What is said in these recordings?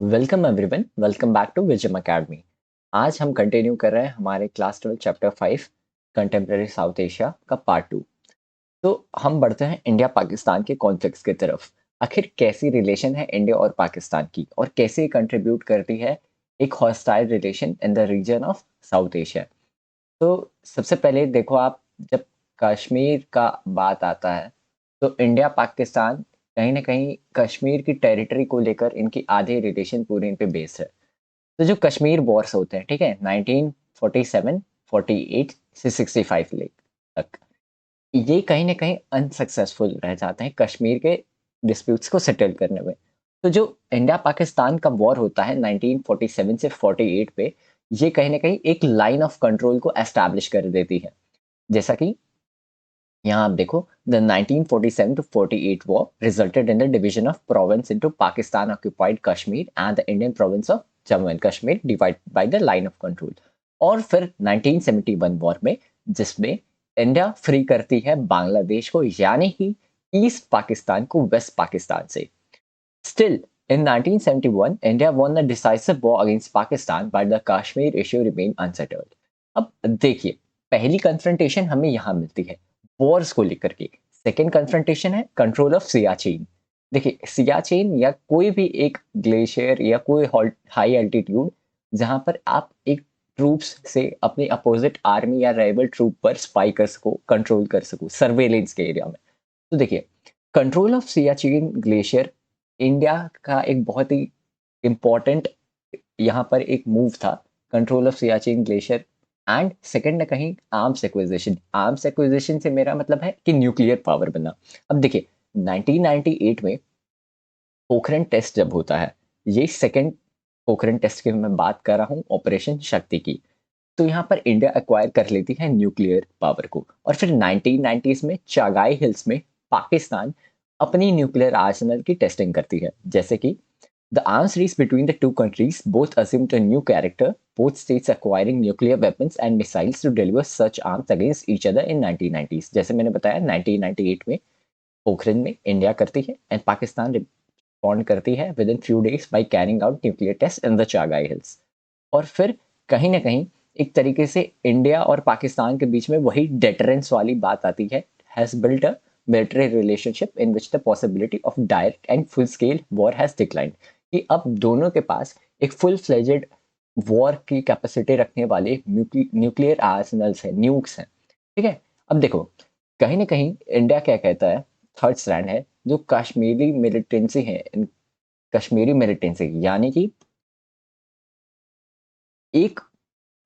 Welcome everyone, welcome back to Wisdom Academy. आज हम continue कर रहे हैं हमारे class 12 chapter 5 contemporary South Asia का पार्ट 2। तो हम बढ़ते हैं इंडिया पाकिस्तान के कॉन्फ्लिक्ट्स की तरफ। आखिर कैसी रिलेशन है इंडिया और पाकिस्तान की और कैसे कंट्रीब्यूट करती है एक hostile relation in the region of South Asia. तो सबसे पहले देखो आप, जब कश्मीर का बात आता है तो इंडिया पाकिस्तान कहीं ना कहीं कश्मीर की टेरिटरी को लेकर इनकी आधे रिलेशन पूरे इन पे बेस्ड है। तो जो कश्मीर वॉर्स होते हैं, ठीक है, 1947 48 से 65 ले तक, ये कहीं ना कहीं अनसक्सेसफुल रह जाते हैं कश्मीर के डिस्प्यूट्स को सेटल करने में। तो जो इंडिया पाकिस्तान का वॉर होता है 1947 से 48 पे, ये कहीं ना कहीं एक लाइन ऑफ कंट्रोल को एस्टैब्लिश कर देती है। जैसा कि यहाँ आप देखो, the 1947 to 48 war resulted in the division of province into Pakistan occupied Kashmir and the Indian province of Jammu and Kashmir divided by the line of control। और फिर 1971 वॉर में, जिसमें इंडिया फ्री करती है बांग्लादेश को, यानी कि ईस्ट पाकिस्तान को वेस्ट पाकिस्तान से। Still, in 1971, India won the decisive war against Pakistan, but the Kashmir issue remained unsettled। अब देखिए, पहली कन्फ्रंटेशन हमें यहाँ मिलती है वॉर्स को लेकर के। सेकेंड कन्फ्रंटेशन है कंट्रोल ऑफ सियाचिन। देखिए, सियाचिन या कोई भी एक ग्लेशियर या कोई हाई एल्टीट्यूड जहाँ पर आप एक ट्रूप्स से अपनी अपोजिट आर्मी या राइवल ट्रूप पर स्पाइकर्स को कंट्रोल कर सको सर्वेलेंस के एरिया में। तो देखिए, control of Siachen glacier India का एक बहुत ही इम्पोर्टेंट यहाँ पर एक मूव था। Control of Siachen glacier and second ना कहीं आर्म्स एक्विजिशन से मेरा मतलब है कि न्यूक्लियर पावर बनना। अब देखिए, 1998 में पोखरण टेस्ट जब होता है, ये सेकंड पोखरण टेस्ट की मैं बात कर रहा हूँ, ऑपरेशन शक्ति की। तो यहाँ पर इंडिया एक्वायर कर लेती है न्यूक्लियर पावर को, और फिर 1990s में चागाई हिल्स में पाकिस्तान अपनी न्यूक्लियर आर्सेनल की टेस्टिंग करती है। जैसे कि the arms race between the two countries both assumed a new character, both states acquiring nuclear weapons and missiles to deliver such arms against each other in 1990s। जैसे मैंने बताया, 1998 में पोखरण में इंडिया करती है एंड पाकिस्तान रिस्पॉन्ड करती है within few days by carrying out nuclear test in the Chagai hills. और फिर कहीं ना कहीं एक तरीके से इंडिया और पाकिस्तान के बीच में वही डेटरेंस वाली बात आती है, has built a military relationship in which the possibility of direct and full scale war has declined. कि अब दोनों के पास एक फुल फ्लेजेड वॉर की कैपेसिटी रखने वाले न्यूक्लियर आर्सेनल्स हैं, न्यूक्स हैं। ठीक है। अब देखो, कहीं ना कहीं इंडिया क्या कहता है, थर्ड स्टैंड है जो कश्मीरी मिलिटेंसी है, कश्मीरी मिलिटेंसी यानी कि एक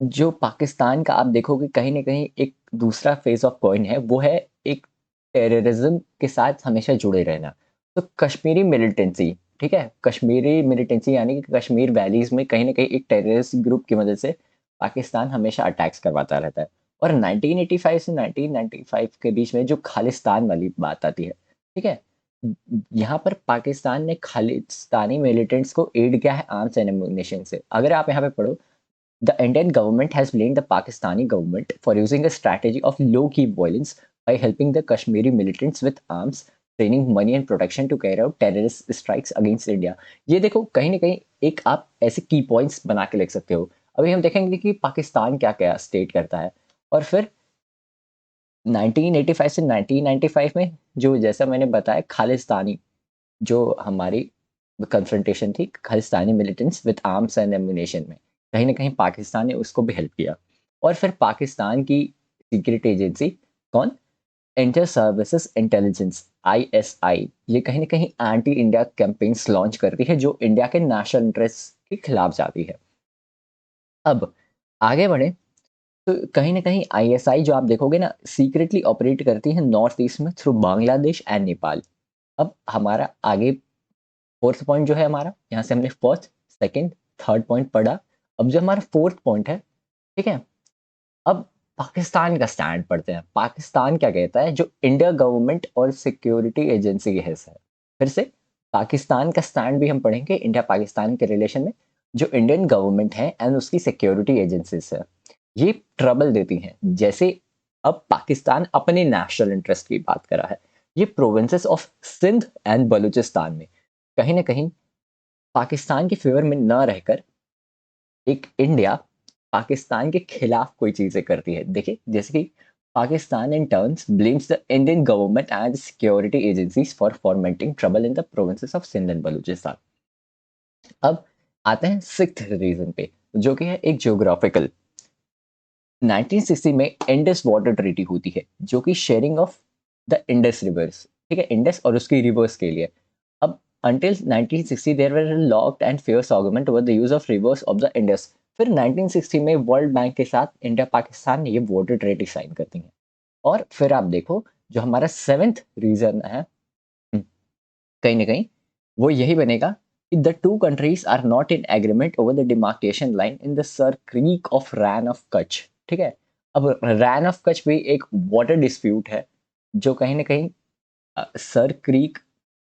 जो पाकिस्तान का आप देखोगे कहीं न कहीं एक दूसरा फेस ऑफ कॉइन है, वो है एक टेररिज़्म के साथ हमेशा जुड़े रहना। तो कश्मीरी मिलिटेंसी, ठीक है? कश्मीरी मिलिटेंसी यानी कि कश्मीर वैलीज़ में कहीं न कहीं एक टेररिस्ट ग्रुप की मदद से पाकिस्तान हमेशा अटैक्स करवाता रहता है। और 1985 से 1995 के बीच में जो खालिस्तान वाली बात आती है, ठीक है? यहाँ पर पाकिस्तान ने खालिस्तानी मिलिटेंट्स को एड किया है आर्म्स एंड एम्यूनेशन से। अगर आप यहाँ पे पढ़ो, the Indian government has blamed the Pakistani government for using a strategy of low-key violence by helping the Kashmiri militants with arms, training, money and protection to carry out terrorist strikes against India। ये देखो, कहीं ना कहीं एक आप ऐसे की points बना के लिख सकते हो। अभी हम देखेंगे कि पाकिस्तान क्या क्या स्टेट करता है। और फिर 1985 से 1995 में जो, जैसा मैंने बताया, खालिस्तानी जो हमारी कन्फ्रंटेशन थी Khalistani militants with arms and ammunition में, कहीं न कहीं पाकिस्तान ने उसको भी हेल्प किया। और फिर पाकिस्तान की सीक्रेट एजेंसी कौन? इंटर सर्विसेज इंटेलिजेंस, आईएसआई, ये कहीं न कहीं एंटी इंडिया कैंपेन्स लॉन्च करती है जो इंडिया के नेशनल इंटरेस्ट के खिलाफ जाती है। अब आगे बढ़े तो कहीं न कहीं आईएसआई जो आप देखोगे ना, सीक्रेटली ऑपरेट करती है नॉर्थ ईस्ट में थ्रू बांग्लादेश एंड नेपाल। अब हमारा आगे फोर्थ पॉइंट जो है हमारा, यहाँ से हमने फर्स्ट, सेकंड, थर्ड पॉइंट पढ़ा। अब जो हमारा फोर्थ पॉइंट है, ठीक है, अब पाकिस्तान का स्टैंड पढ़ते हैं। पाकिस्तान क्या कहता है, जो इंडिया गवर्नमेंट और सिक्योरिटी एजेंसी के हिस्सा है। फिर से पाकिस्तान का स्टैंड भी हम पढ़ेंगे इंडिया पाकिस्तान के रिलेशन में। जो इंडियन गवर्नमेंट है एंड उसकी सिक्योरिटी एजेंसीज है, ये ट्रबल देती हैं। जैसे अब पाकिस्तान अपने नेशनल इंटरेस्ट की बात कर रहा है, ये provinces of Sindh and Balochistan में कहीं ना कहीं पाकिस्तान के फेवर में न रहकर एक इंडिया पाकिस्तान के खिलाफ कोई चीजें करती है। देखिए, जैसे कि Pakistan in turns blames the Indian government and security agencies for formatting trouble in the provinces of Sindh and Balochistan. अब आते हैं सिक्स्थ रीजन पे, जो कि है एक ज्योग्राफिकल। 1960 में इंडस वाटर ट्रीटी होती है, जो कि sharing of the Indus reverse, ठीक है, इंडस और उसकी रिवर्स के लिए। अब until 1960 there were a locked and fierce argument over the use of rivers of the Indus। फिर 1960 में वर्ल्ड बैंक के साथ इंडिया पाकिस्तान ये वाटर ट्रीटी साइन करती हैं। और फिर आप देखो, जो हमारा सेवेंथ रीजन है, कहीं ना कहीं वो यही बनेगा कि the two countries are not in agreement over the demarcation line in the Sir Creek of Rann of Kutch. ठीक है, अब रैन ऑफ कच्छ भी एक वाटर डिस्प्यूट है, जो कहीं ना कहीं सर क्रीक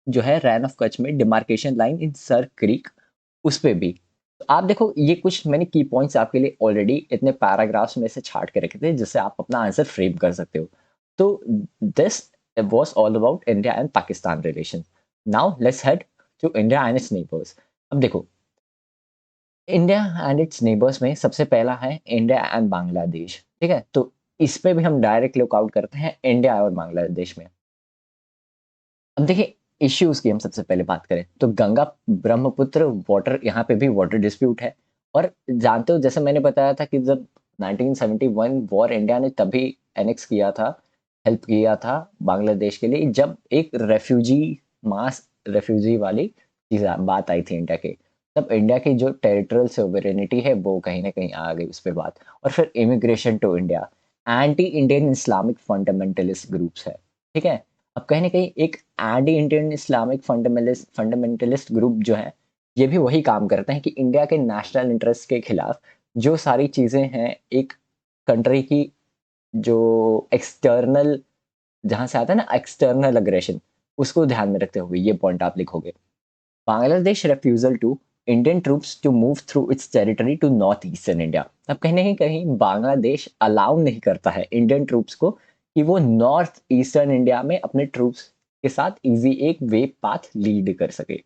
जो है रैन ऑफ कच्छ में डिमार्केशन लाइन इन सर क्रीक, उस पे भी। तो आप देखो, ये कुछ मैंने की पॉइंट्स आपके लिए ऑलरेडी इतने पैराग्राफ्स में से छाट के रखे थे, जिससे आप अपना आंसर फ्रेम कर सकते हो। तो this was all about India and Pakistan relations. Now let's head to India and its neighbors। अब देखो, इंडिया एंड इट्स नेबर्स में सबसे पहला है इंडिया एंड बांग्लादेश। ठीक है, तो इस पे भी हम डायरेक्ट लुक आउट करते हैं इंडिया और बांग्लादेश में। अब देखिए, इश्यूज की हम सबसे पहले बात करें तो गंगा ब्रह्मपुत्र वाटर, यहाँ पे भी वाटर डिस्प्यूट है। और जानते हो, जैसे मैंने बताया था कि जब 1971 वॉर इंडिया ने तभी एनेक्स किया था, हेल्प किया था बांग्लादेश के लिए, जब एक मास रेफ्यूजी वाली चीज बात आई थी इंडिया के। तब इंडिया की जो टेरिटोरियल सोवरेनिटी है वो कहीं ना कहीं आ गई उस पर बात। और फिर immigration to India, anti Indian Islamic fundamentalist groups है। ठीक है, अब कहीं ना कहीं एक anti Indian Islamic fundamentalist group जो है, ये भी वही काम करते हैं कि इंडिया के नेशनल इंटरेस्ट के खिलाफ जो सारी चीजें हैं, एक कंट्री की जो एक्सटर्नल, जहां से आता है ना एक्सटर्नल अग्रेशन, उसको ध्यान में रखते हुए ये पॉइंट आप लिखोगे। Bangladesh refusal to Indian troops to move through its territory to north eastern India. अब कहीं ना कहीं बांग्लादेश अलाउ नहीं करता है इंडियन ट्रूप्स को कि वो नॉर्थ ईस्टर्न इंडिया में अपने ट्रूप्स के साथ इजी एक वे पाथ लीड कर सके।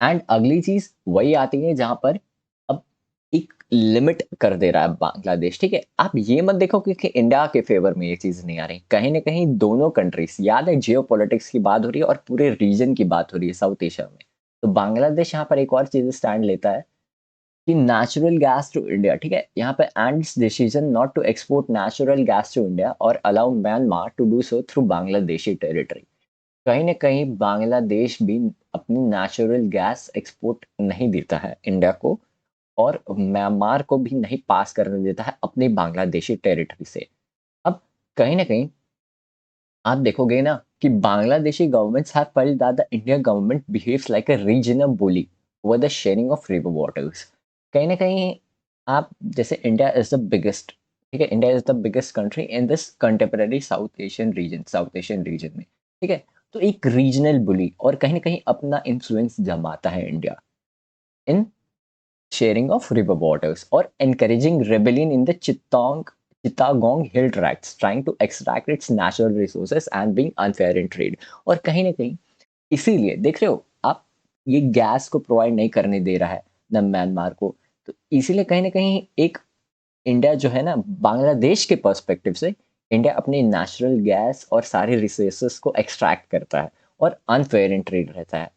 एंड अगली चीज वही आती है जहां पर अब एक लिमिट कर दे रहा है बांग्लादेश। ठीक है, आप ये मत देखो कि इंडिया के फेवर में ये चीज नहीं आ रही, कहीं ना कहीं दोनों कंट्रीज, याद है जियो पॉलिटिक्स की बात हो रही है और पूरे रीजन की बात हो रही है साउथ एशिया में। तो बांग्लादेश यहाँ पर एक और चीज स्टैंड लेता है कि नेचुरल गैस टू इंडिया। ठीक है, यहाँ पे and decision not to export natural gas to India और allow Myanmar to do so through Bangladeshi territory. कहीं ना कहीं बांग्लादेश भी अपनी नेचुरल गैस एक्सपोर्ट नहीं देता है इंडिया को, और म्यांमार को भी नहीं पास करने देता है अपनी बांग्लादेशी टेरिटरी से। अब कहीं ना कहीं आप देखोगे ना कि Bangladeshi governments have felt that the Indian government behaves like a regional bully over the sharing of river waters. कहीं ना कहीं आप, जैसे इंडिया इज द बिगेस्ट, ठीक है, India is the biggest country in this contemporary south Asian region में। ठीक है, तो एक रीजनल बुली और कहीं ना कहीं अपना इन्फ्लुएंस जमाता है India in sharing of river waters or encouraging rebellion in the Chittagong hill tracts, trying to extract its natural resources and being unfair in trade। और कहीं ना कहीं इसीलिए देख रहे हो आप, ये गैस को प्रोवाइड नहीं करने दे रहा है न म्यांमार को। तो इसीलिए कहीं ना कहीं एक इंडिया जो है ना, बांग्लादेश के पर्सपेक्टिव से इंडिया अपनी नेचुरल गैस और सारे रिसोर्सेस को एक्सट्रैक्ट करता है और अनफेयर इन ट्रेड रहता है।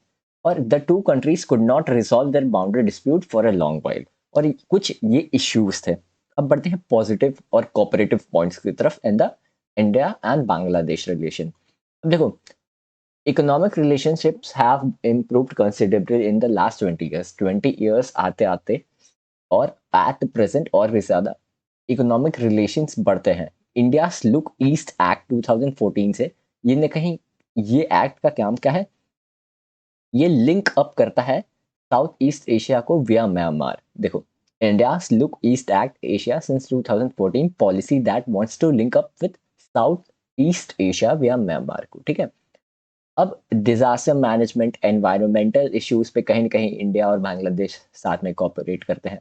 और the two countries could not resolve their boundary dispute for a long while. और कुछ ये इश्यूज थे। अब बढ़ते हैं पॉजिटिव और कोऑपरेटिव पॉइंट्स की तरफ in the India and Bangladesh relation. अब देखो, economic relationships have improved considerably in the last 20 years. 20 years आते आते और एट प्रेजेंट और भी ज्यादा इकोनॉमिक रिलेशंस बढ़ते हैं। इंडिया लुक ईस्ट एक्ट 2014 से, ये न कहीं, ये एक्ट का काम क्या है, ये लिंक अप करता है साउथ ईस्ट एशिया को विया म्यांमार। देखो, India look east act Asia since 2014 policy that wants to link up with South East Asia via Myanmar को। ठीक है, अब डिजास्टर मैनेजमेंट, एनवायरमेंटल इश्यूज पे कहीं ना कहीं इंडिया और बांग्लादेश साथ में कोऑपरेट करते हैं।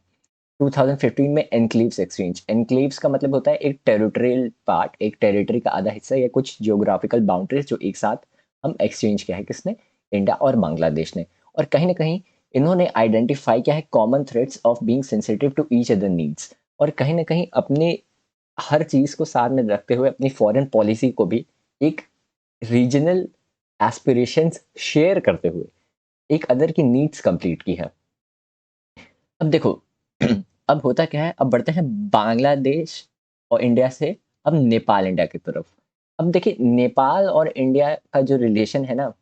2015 में एनक्लेव्स एक्सचेंज, एनक्लेव्स का मतलब होता है एक टेरिटोरियल पार्ट, एक टेरिटरी का आधा हिस्सा या कुछ जियोग्राफिकल बाउंड्रीज जो एक साथ हम एक्सचेंज किया है, किसने, इंडिया और बांग्लादेश ने। और कहीं ना कहीं इन्होंने आइडेंटिफाई किया है common threads of being sensitive to each other needs, और कहीं न कहीं अपने हर चीज़ को साथ में रखते हुए अपनी फॉरेन पॉलिसी को भी एक रीजनल एस्पिरेशंस शेयर करते हुए एक अदर की नीड्स कंप्लीट की है। अब देखो अब होता क्या है, अब बढ़ते हैं बांग्लादेश और इंडिया से अब नेपाल इंडिया की तरफ। अब देखिए नेपाल और इंडिया का जो रिलेशन है ना,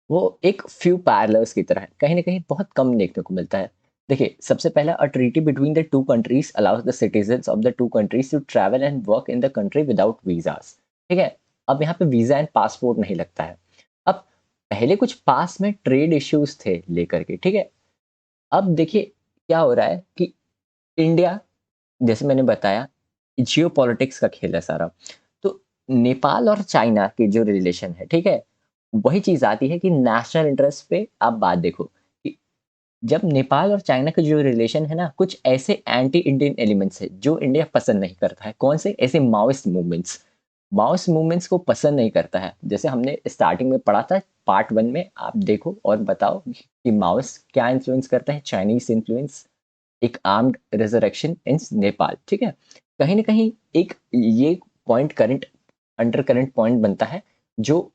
वो एक फ्यू पैरेलल्स की तरह है, कहीं न कहीं बहुत कम देखने को मिलता है। देखिए, सबसे पहला, a treaty between the two countries allows the citizens of the two countries to travel and work in the country without visas. ठीक है? अब यहाँ पे वीज़ा एंड पासपोर्ट नहीं लगता है। अब पहले कुछ पास में ट्रेड इश्यूज़ थे लेकर के, ठीक है? अब देखिए क्या हो रहा है कि इंडिया, जैसे मैंने बताया, जियोपॉलिटिक्स का खेल है सारा। तो नेपाल और चाइना की जो रिलेशन है, ठीक है? वही चीज़ आती है कि नेशनल इंटरेस्ट पे आप बात देखो कि जब नेपाल और चाइना का जो रिलेशन है ना, कुछ ऐसे एंटी इंडियन एलिमेंट्स हैं जो इंडिया पसंद नहीं करता है। कौन से? ऐसे माओइस्ट मूवमेंट्स। माओइस्ट मूवमेंट्स को पसंद नहीं करता है। जैसे हमने स्टार्टिंग में पढ़ा था पार्ट 1 में, आप देखो और बताओ कि माओइस्ट क्या इन्फ्लुएंस करता है? चाइनीज़ इन्फ्लुएंस, एक आर्म्ड रिजरेक्शन इन नेपाल, ठीक है? कहीं न कहीं एक ये point current under current point बनता है, जो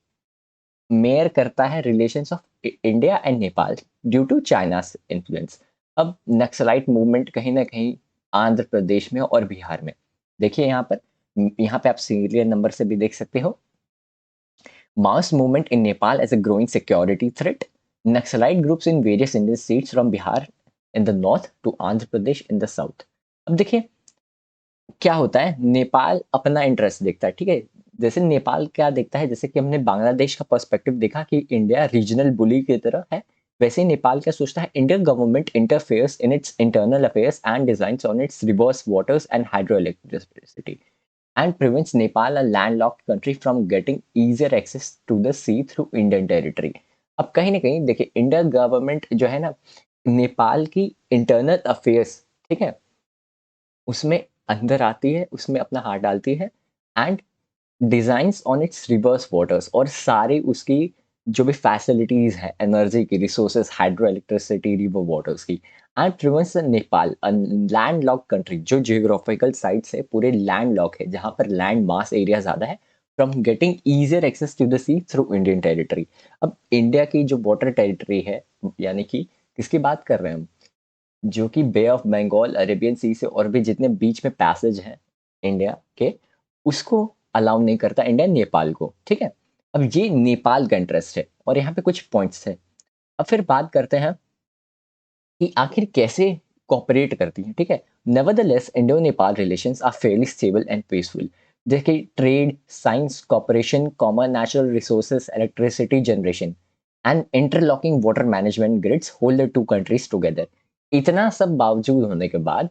मेयर करता है relations of India and Nepal due to China's influence. अब नक्सलाइट मूवमेंट कहीं न कहीं आंध्र प्रदेश में और बिहार में। देखिए यहाँ पे आप सीरियल नंबर से भी देख सकते हो। Maoist movement in Nepal as a growing security threat. Naxalite groups in various Indian states from Bihar in the north to Andhra Pradesh in the south. अब देखिए क्या होता है, नेपाल अपना इंटरेस्ट देखता है, ठीक है? जैसे नेपाल क्या देखता है, जैसे कि हमने बांग्लादेश का पर्सपेक्टिव देखा कि इंडिया रीजनल बुली की तरह है, वैसे ही नेपाल क्या सोचता है, Indian government interferes in its internal affairs and designs on its rivers waters and hydro electricity and prevents Nepal, a landlocked country, from getting easier access to the sea through Indian territory. अब कहीं ना कहीं देखिए, Indian government जो है ना, नेपाल की internal affairs, ठीक है, उसमें अंदर आती है, उसमें अपना हाथ डालती है, and designs on its rivers waters, और सारी उसकी जो भी फैसिलिटीज है, एनर्जी की, resources, hydro electricity, river waters की, and prevents Nepal, land lock country, जो जियोग्राफिकल साइड से पूरे लैंड लॉक है, जहां पर लैंड मास एरिया ज्यादा है, from getting easier access to the sea through Indian territory. अब इंडिया की जो वाटर टेरिटरी है, यानी कि किसकी बात कर रहे हैं हम, जो कि बे ऑफ बंगाल, अरेबियन सी से और भी जितने बीच में पैसेज हैं इंडिया के, उसको अलाउ नहीं करता इंडिया नेपाल को, ठीक है? अब ये नेपाल का इंटरेस्ट है, और यहाँ पे कुछ पॉइंट्स है। अब फिर बात करते हैं कि आखिर कैसे कोऑपरेट करती हैं, ठीक है? Nevertheless Indo Nepal relations are fairly stable and peaceful. देखिए, trade, science, cooperation, common natural resources, electricity generation and interlocking water management grids hold the two countries together. इतना सब बावजूद होने के बाद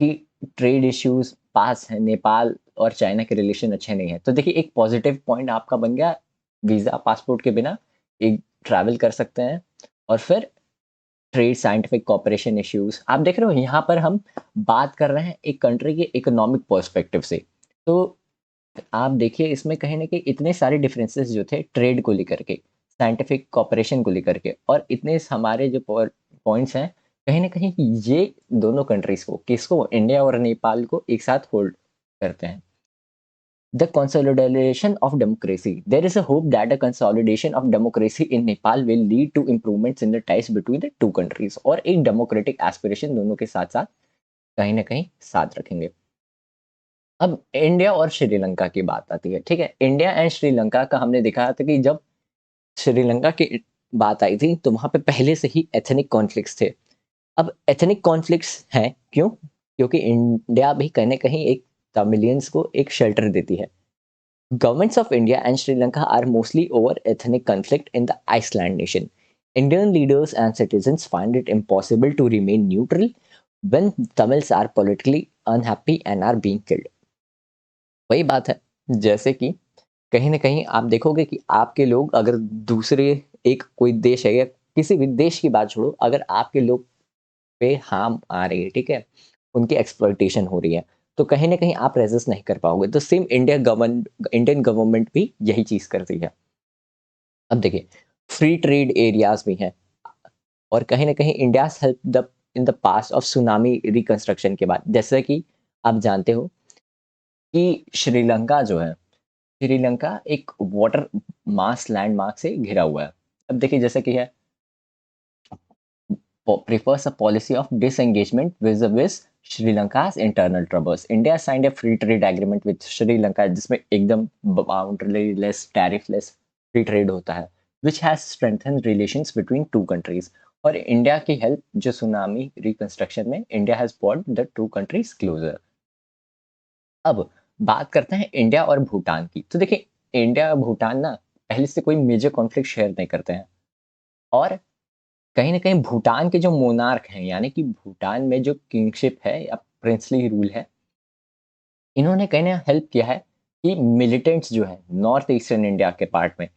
कि ट्रेड इश्यूज पास हैं, नेपाल और चाइना के रिलेशन अच्छे नहीं है, तो देखिए एक पॉजिटिव पॉइंट आपका बन गया, वीजा पासपोर्ट के बिना एक ट्रैवल कर सकते हैं। और फिर ट्रेड, साइंटिफिक कॉपरेशन इश्यूज, आप देख रहे हो यहाँ पर हम बात कर रहे हैं एक कंट्री के इकोनॉमिक पर्सपेक्टिव से। तो आप देखिए इसमें कहीं ना कहीं इतने सारे डिफरेंसेस जो थे ट्रेड को लेकर के, साइंटिफिक कॉपरेशन को लेकर के, और इतने हमारे जो पॉइंट्स हैं, कहीं ना कहीं ये दोनों कंट्रीज को, किसको, इंडिया और नेपाल को एक साथ होल्ड करते हैं। The consolidation of democracy. There is a hope that a consolidation of democracy in Nepal will lead to improvements in the ties between the two countries. और एक democratic aspiration दोनों के साथ साथ कहीं ना कहीं साथ रखेंगे। अब इंडिया और श्रीलंका की बात आती है, ठीक है? इंडिया एंड श्रीलंका का हमने देखा था कि जब श्रीलंका की बात आई थी, तो वहां पे पहले से ही एथनिक कॉन्फ्लिक्ट्स थे। अब एथनिक कॉन्फ्लिक्ट्स हैं क्यों? क्योंकि इंडिया भी कहीं ना कहीं एक तमिलियंस को एक शेल्टर देती है। Governments of India and Sri Lanka are mostly over ethnic conflict in the Iceland nation. Indian leaders and citizens find it impossible to remain neutral when Tamils are politically unhappy and are being killed. वही बात है, जैसे कि कहीं न कहीं आप देखोगे कि आपके लोग अगर दूसरे एक कोई देश है, या किसी भी देश की बात छोड़ो, अगर आपके लोग पे हार्म आ रही है, ठीक है? उनकी एक्सप्लॉइटेशन हो रही है, तो कहीं न कहीं आप रेज़िस्ट नहीं कर पाओगे। तो सेम इंडियन गवर्नमेंट भी यही चीज़ करती है। अब देखिए, फ्री ट्रेड एरियाज़ भी हैं। और कहीं न कहीं India's help the in the past of tsunami reconstruction के बाद। जैसे कि आप जानते हो कि श्रीलंका जो है, श्रीलंका एक वाटर मास लैंडमार्क से घिरा हुआ है। अब देखिए जैसे कि है prefers a policy of disengagement vis-a-vis Sri Lanka's internal troubles. India signed a free trade agreement with Sri Lanka जिसमें एकदम boundary-less, tariff-less free trade होता है, which has strengthened relations between two countries. और इंडिया की help जो tsunami reconstruction में India has brought the two countries closer. अब बात करते हैं इंडिया और भूटान की। तो देखिए इंडिया और भूटान ना पहले से कोई मेजर कॉन्फ्लिक्ट शेयर नहीं करते हैं और कहीं न कहीं भूटान के जो मोनार्क हैं, यानी कि भूटान में जो किंगशिप है या प्रिंसली रूल है, इन्होंने कहीं न हेल्प किया है कि मिलिटेंट्स जो हैं, नॉर्थ ईस्टर्न इंडिया के पार्ट में,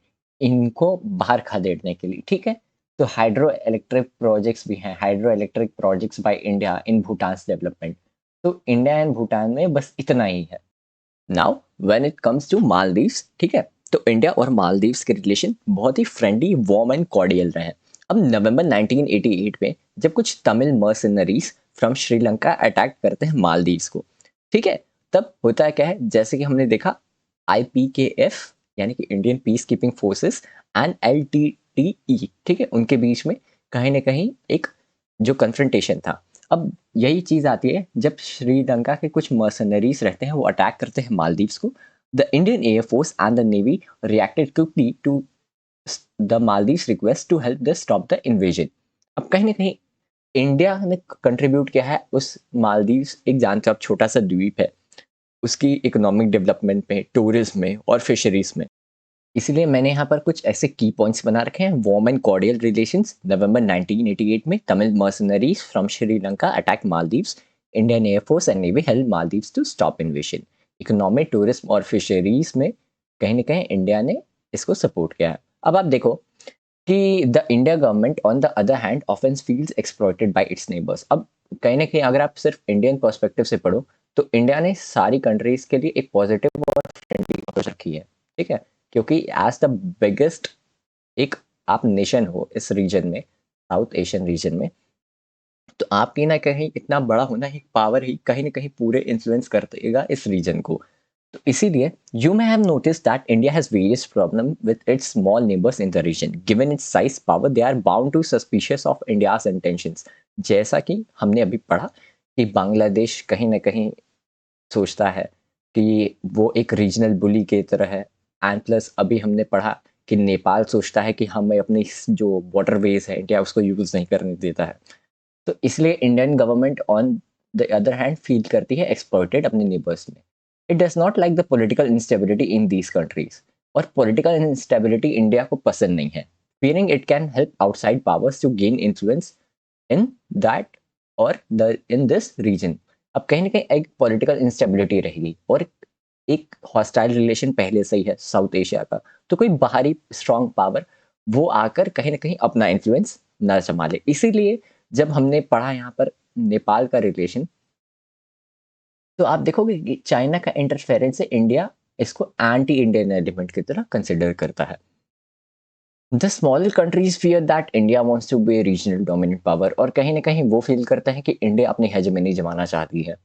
इनको बाहर खदेड़ने के लिए, ठीक है? तो हाइड्रो इलेक्ट्रिक प्रोजेक्ट्स भी हैं, hydro electric projects by India in भूटान्स डेवलपमेंट। तो इंडिया एंड भूटान में बस इतना ही है। Now when it comes to Maldives, ठीक है, तो इंडिया और मालदीव्स के रिलेशन बहुत ही फ्रेंडली, वार्म एंड कॉर्डियल रहे हैं। अब नवंबर 1988 में जब कुछ Tamil mercenaries from Sri Lanka attack करते हैं मालदीव्स को, ठीक है, तब होता है क्या है, जैसे कि हमने देखा IPKF यानी कि Indian peace keeping forces and LTTE, ठीक है, उनके बीच में कहीं ना कहीं एक जो कन्फ्रंटेशन था। अब यही चीज़ आती है जब श्रीलंका के कुछ मर्सनरीज रहते हैं वो अटैक करते हैं मालदीव्स को। The Indian air force and the navy reacted quickly to the Maldives request to help the stop the invasion. अब कहीं ना कहीं इंडिया ने कंट्रीब्यूट किया है उस मालदीव्स, एक जानते हो आप छोटा सा द्वीप है, उसकी इकोनॉमिक डेवलपमेंट में, टूरिज्म में और फिशरीज में। इसीलिए मैंने यहाँ पर कुछ ऐसे की पॉइंट्स बना रखे हैं। Warm and cordial relations, November 1988 में Tamil mercenaries from Sri Lanka attack Maldives, Indian air force and navy help Maldives to stop invasion. Economic, tourism और फिशरीज में कहीं ना कहीं इंडिया ने इसको सपोर्ट किया है। अब आप देखो कि the India government on the other hand often feels exploited bye it's neighbours. अब कहीं ना कहीं अगर आप सिर्फ इंडियन पर्सपेक्टिव से पढ़ो तो इंडिया ने सारी कंट्रीज के लिए एक पॉजिटिव और फ्रेंडली अप्रोच रखी है, ठीक है, क्योंकि एज द बिगेस्ट एक आप नेशन हो इस रीजन में, साउथ एशियन रीजन में, तो आपकी ना कहीं इतना बड़ा होना ही पावर ही कहीं ना कहीं पूरे इन्फ्लुएंस कर देगा इस रीजन को। तो इसीलिए you may have notice that India has various problem with its small neighbours in the region. Given its size, power, they are bound to suspicious of India's intentions. जैसा कि हमने अभी पढ़ा कि बांग्लादेश कहीं ना कहीं सोचता है कि वो एक रीजनल बुली की तरह है, एंड प्लस अभी हमने पढ़ा कि नेपाल सोचता है कि हमें अपनी जो वाटरवेज है इंडिया उसको यूज़ नहीं करने देता है। तो इसलिए Indian government on the other hand feel करती है एक्सप्लॉइटेड अपने नेबर्स में। It does not like the political instability in these countries. और पॉलिटिकल इंस्टेबिलिटी इंडिया को पसंद नहीं है, feeling it can help outside powers to gain influence in that और द इन दिस रीजन। अब कहीं ना कहीं एक पॉलिटिकल इंस्टेबिलिटी रहेगी और एक हॉस्टाइल रिलेशन पहले से ही है साउथ एशिया का, तो कोई बाहरी स्ट्रांग पावर वो आकर कहीं ना कहीं अपना इन्फ्लुएंस ना जमा ले। इसीलिए जब हमने पढ़ा यहाँ पर नेपाल का रिलेशन, तो आप देखोगे कि चाइना का इंटरफेरेंस से इंडिया इसको एंटी इंडियन एलिमेंट की तरह कंसिडर करता है। The smaller countries fear that India wants to be regional dominant power, और कहीं ना कहीं वो फील करते हैं कि इंडिया अपनी हेजेमनी जमाना चाहती है।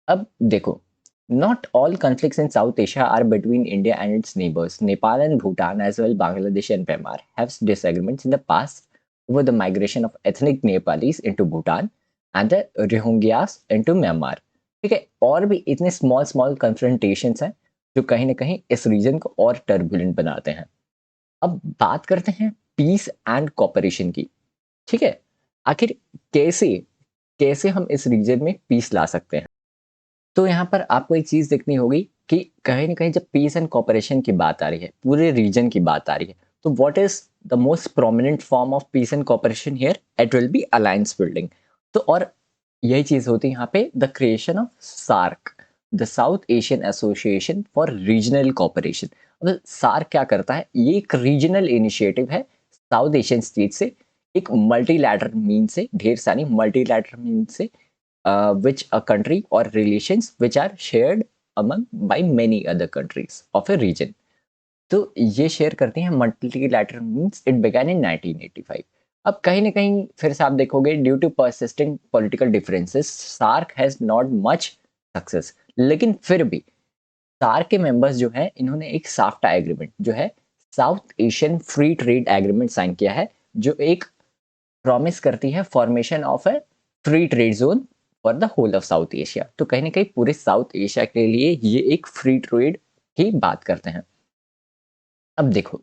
अब देखो, not all conflicts in South Asia are between India and its neighbors. Nepal and Bhutan, as well Bangladesh and Myanmar, have disagreements in the past over the migration of ethnic Nepalis into Bhutan and the Rohingyas into Myanmar. ठीक है, और भी इतने small small कन्फ्रंटेशंस हैं जो कहीं ना कहीं इस रीजन को और टर्बुलेंट बनाते हैं। अब बात करते हैं पीस एंड कॉपरेशन की, ठीक है, आखिर कैसे कैसे हम इस रीजन में पीस ला सकते हैं। तो यहाँ पर आपको एक चीज़ देखनी होगी कि कहीं न कहीं जब पीस एंड कोऑपरेशन की बात आ रही है, पूरे रीजन की बात आ रही है, तो what is the most prominent form of peace and cooperation here? It will be alliance building. तो और यही चीज़ होती है यहाँ पे the creation of SAARC, the South Asian Association for Regional Cooperation. अब सार्क क्या करता है? ये एक रीजनल इनिशिएटिव है साउथ एशियन स्टेट से, एक मल्टीलैटरल मीन से, ढेर सारी मल्टीलैटरल मीन से which a country or relations which are shared among by many other countries of a region. तो ये शेयर करते हैं multilateral means. It began in 1985। अब कहीं ना कहीं फिर से आप देखोगे, due to persistent political differences SAARC has not much success, लेकिन फिर भी सार्क के मेंबर्स जो हैं इन्होंने एक साफ्टा एग्रीमेंट जो है South Asian free trade agreement sign किया है, जो एक प्रॉमिस करती है formation of a free trade zone for the whole of South Asia. तो कहीं ना कहीं पूरे साउथ एशिया के लिए ये एक फ्री ट्रेड की बात करते हैं। अब देखो,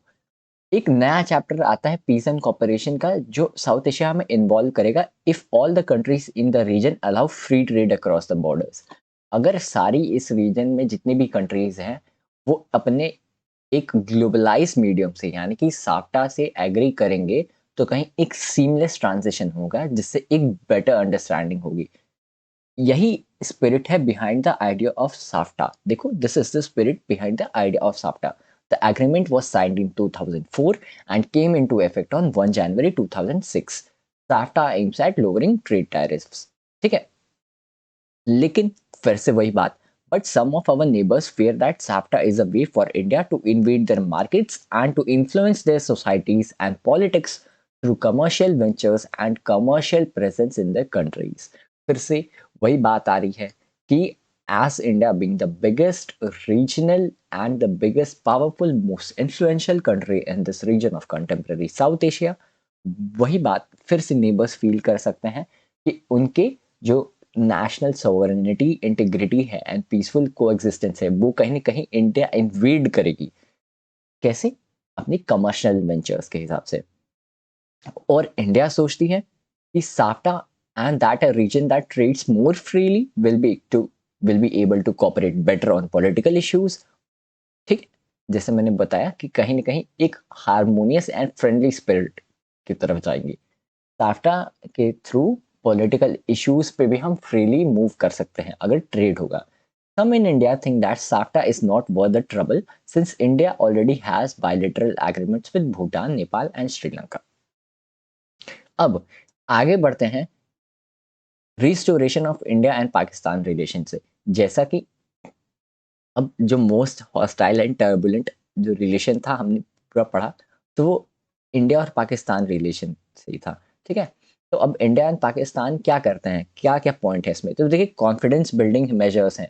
एक नया चैप्टर आता है पीस एंड कॉपरेशन का, जो साउथ एशिया में इन्वॉल्व करेगा if all the countries in the region allow free trade across the borders. अगर सारी इस रीजन में जितनी भी कंट्रीज हैं वो अपने एक ग्लोबलाइज मीडियम से यानी कि साफ्टा से एग्री करेंगे, तो कहीं एक सीमलेस ट्रांजिशन होगा जिससे एक बेटर अंडरस्टैंडिंग होगी। यही स्पिरिट है behind the idea of SAFTA. देखो, this is the spirit behind the idea of SAFTA. The agreement was signed in 2004 and came into effect on 1 January 2006. SAFTA aims at lowering trade tariffs. ठीक है, लेकिन फिर से वही बात, but some of our neighbors fear that SAFTA is a way for India to invade their markets and to influence their societies and politics through commercial ventures and commercial presence in their countries. फिर से वही बात आ रही है कि as India being the biggest regional and the biggest powerful most influential country in this region of contemporary South Asia, वही बात फिर से नेबर्स फील कर सकते हैं कि उनके जो नेशनल सोवरेनिटी इंटीग्रिटी है एंड पीसफुल कोएग्जिस्टेंस है वो कहीं ना कहीं इंडिया इन्वेड करेगी। कैसे? अपनी कमर्शियल वेंचर्स के हिसाब से। और इंडिया सोचती है कि SAFTA and that a region that trades more freely will be able to cooperate better on political issues. ठीक है? जैसे मैंने बताया कि कहीं ना कहीं एक हारमोनियस एंड फ्रेंडली स्पिरिट की तरफ जाएंगे। साफ्टा के थ्रू पॉलिटिकल इश्यूज पे भी हम फ्रीली मूव कर सकते हैं अगर ट्रेड होगा। Some in India think that SAFTA is not worth the trouble since India already has bilateral agreements with Bhutan, Nepal and Sri Lanka. अब आगे बढ़ते हैं restoration of India and Pakistan relation से। जैसा कि अब जो मोस्ट हॉस्टाइल एंड टर्बुलेंट जो रिलेशन था हमने पूरा पढ़ा, तो वो इंडिया और पाकिस्तान रिलेशन से ही था। ठीक है, तो अब इंडिया एंड पाकिस्तान क्या करते हैं, क्या क्या पॉइंट है इसमें? तो देखिए, कॉन्फिडेंस बिल्डिंग मेजर्स हैं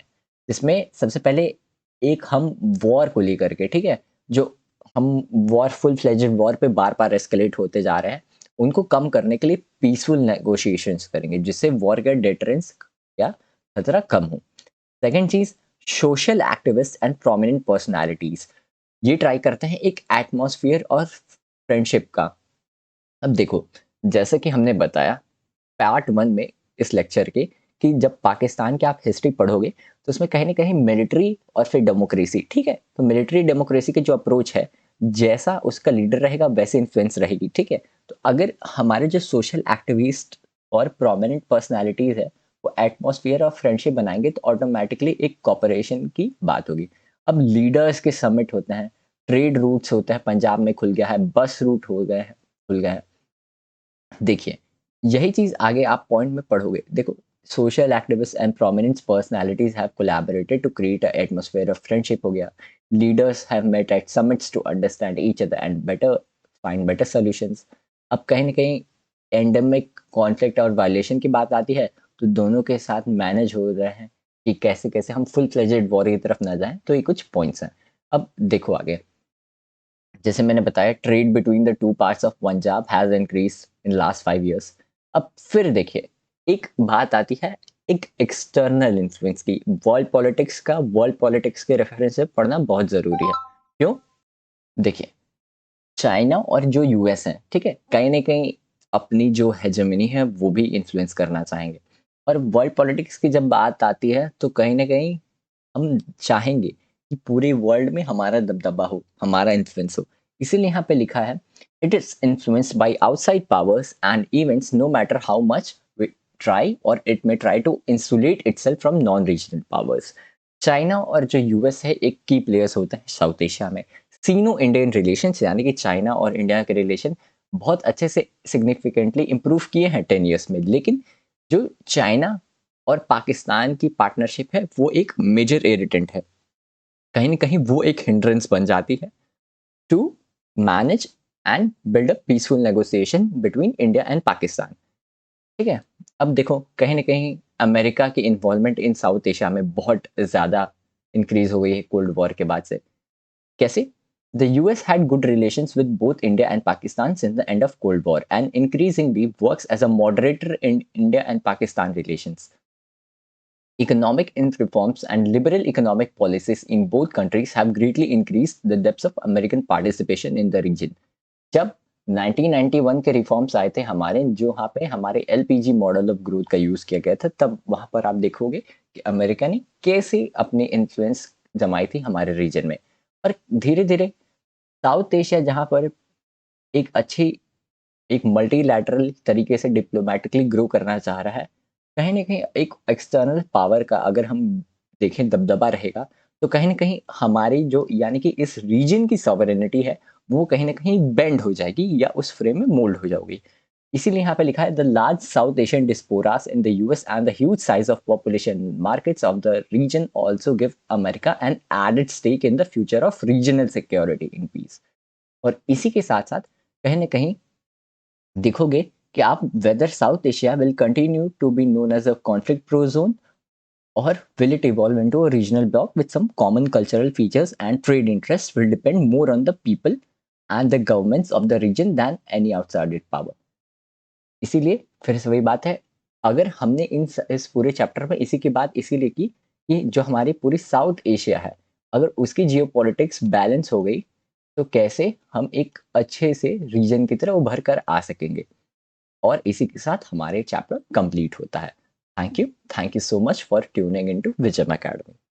जिसमें सबसे पहले एक हम वॉर को लेकर के, ठीक है, जो हम वॉर फुल फ्लेजेड वॉर पे बार बार एस्केलेट होते जा रहे हैं उनको कम करने के लिए पीसफुल नेगोशिएशंस करेंगे जिससे वॉर का डेटरेंस या खतरा कम हो। सेकेंड चीज, social activist and prominent personalities ये ट्राई करते हैं एक एटमॉस्फेयर और फ्रेंडशिप का। अब देखो, जैसे कि हमने बताया पार्ट वन में इस लेक्चर के कि जब पाकिस्तान की आप हिस्ट्री पढ़ोगे तो उसमें कहीं ना कहीं मिलिट्री और फिर डेमोक्रेसी, ठीक है, तो मिलिट्री डेमोक्रेसी के जो अप्रोच है जैसा उसका लीडर रहेगा वैसे इन्फ्लुएंस रहेगी। ठीक है, तो अगर हमारे जो सोशल एक्टिविस्ट और प्रोमिनेंट पर्सनालिटीज है वो एटमॉस्फेयर ऑफ फ्रेंडशिप बनाएंगे तो ऑटोमेटिकली एक कॉपरेशन की बात होगी। अब लीडर्स के समिट होते हैं, ट्रेड रूट्स होते हैं, पंजाब में खुल गया है, बस रूट हो गए हैं, खुल गए हैं। देखिए, यही चीज आगे आप पॉइंट में पढ़ोगे। देखो, social activist and prominent personalities have collaborated to create a atmosphere of friendship हो गया। Leaders have met at summits to understand each other and better find better solutions. अब कहीं ना कहीं एंडेमिक कॉन्फ्लिक्ट और वायलेशन की बात आती है तो दोनों के साथ मैनेज हो रहे हैं कि कैसे कैसे हम फुल फ्लेजेड वॉर की तरफ ना जाएं। तो ये कुछ पॉइंट्स हैं। अब देखो आगे, जैसे मैंने बताया trade between the two parts of Punjab has increase in last 5 years। अब फिर देखिए, एक बात आती है एक एक्सटर्नल इन्फ्लुएंस की। वर्ल्ड पॉलिटिक्स के रेफरेंस से पढ़ना बहुत जरूरी है। क्यों? देखिए, चाइना और जो यूएस है, ठीक है, कहीं ना कहीं अपनी जो हेजेमनी है वो भी इन्फ्लुएंस करना चाहेंगे। और वर्ल्ड पॉलिटिक्स की जब बात आती है तो कहीं ना कहीं हम चाहेंगे कि पूरे वर्ल्ड में हमारा दबदबा हो, हमारा इन्फ्लुएंस हो। इसीलिए यहाँ पे लिखा है it is influenced by outside powers and events no matter how much we try और it may try to insulate itself from non regional powers. China और जो यूएस है एक की प्लेयर्स होते हैं साउथ एशिया में। सीनो इंडियन रिलेशंस यानी कि चाइना और इंडिया के रिलेशन बहुत अच्छे से सिग्निफिकेंटली इंप्रूव किए हैं 10 years में, लेकिन जो चाइना और पाकिस्तान की पार्टनरशिप है वो एक मेजर इरिटेंट है। कहीं ना कहीं वो एक हिंड्रेंस बन जाती है to manage and build a peaceful negotiation between India and Pakistan. ठीक है। अब देखो कहीं ना कहीं अमेरिका की इन्वॉल्वमेंट इन साउथ एशिया में बहुत ज़्यादा इंक्रीज हो गई है कोल्ड वॉर के बाद से। कैसे? The US had good relations with both India and Pakistan since the end of Cold War and increasingly works as a moderator in India and Pakistan relations. Economic reforms and liberal economic policies in both countries have greatly increased the depths of American participation in the region. जब 1991 के reforms आए थे हमारे जो वहाँ पे हमारे LPG model of growth का यूज़ किया गया था, तब वहाँ पर आप देखोगे कि अमेरिका ने कैसे अपनी इन्फ्लुएंस जमाई थी हमारे रीजन में। और धीरे-धीरे साउथ एशिया जहाँ पर एक अच्छी एक मल्टीलैटरल तरीके से डिप्लोमैटिकली ग्रो करना चाह रहा है, कहीं न कहीं एक एक्सटर्नल पावर का अगर हम देखें दबदबा रहेगा, तो कहीं न कहीं हमारी जो यानी कि इस रीजन की सॉवरेनिटी है, वो कहीं न कहीं बेंड हो जाएगी या उस फ्रेम में मोल्ड हो जाओगी। इसीलिए यहाँ पे लिखा है the large South Asian diasporas in the US and the huge size of population markets of the region also give America an added stake in the future of regional security in peace. और इसी के साथ-साथ कहीं न कहीं देखोगे कि आप whether South Asia will continue to be known as a conflict prone zone or will it evolve into a regional bloc with some common cultural features and trade interests will depend more on the people and the governments of the region than any outside power. इसीलिए फिर से वही बात है, अगर हमने इस पूरे चैप्टर में इसी की बात इसीलिए की कि जो हमारी पूरी साउथ एशिया है, अगर उसकी जियोपॉलिटिक्स बैलेंस हो गई, तो कैसे हम एक अच्छे से रीजन की तरह उभर कर आ सकेंगे। और इसी के साथ हमारे चैप्टर कंप्लीट होता है। Thank you so much for tuning into Vijayam academy.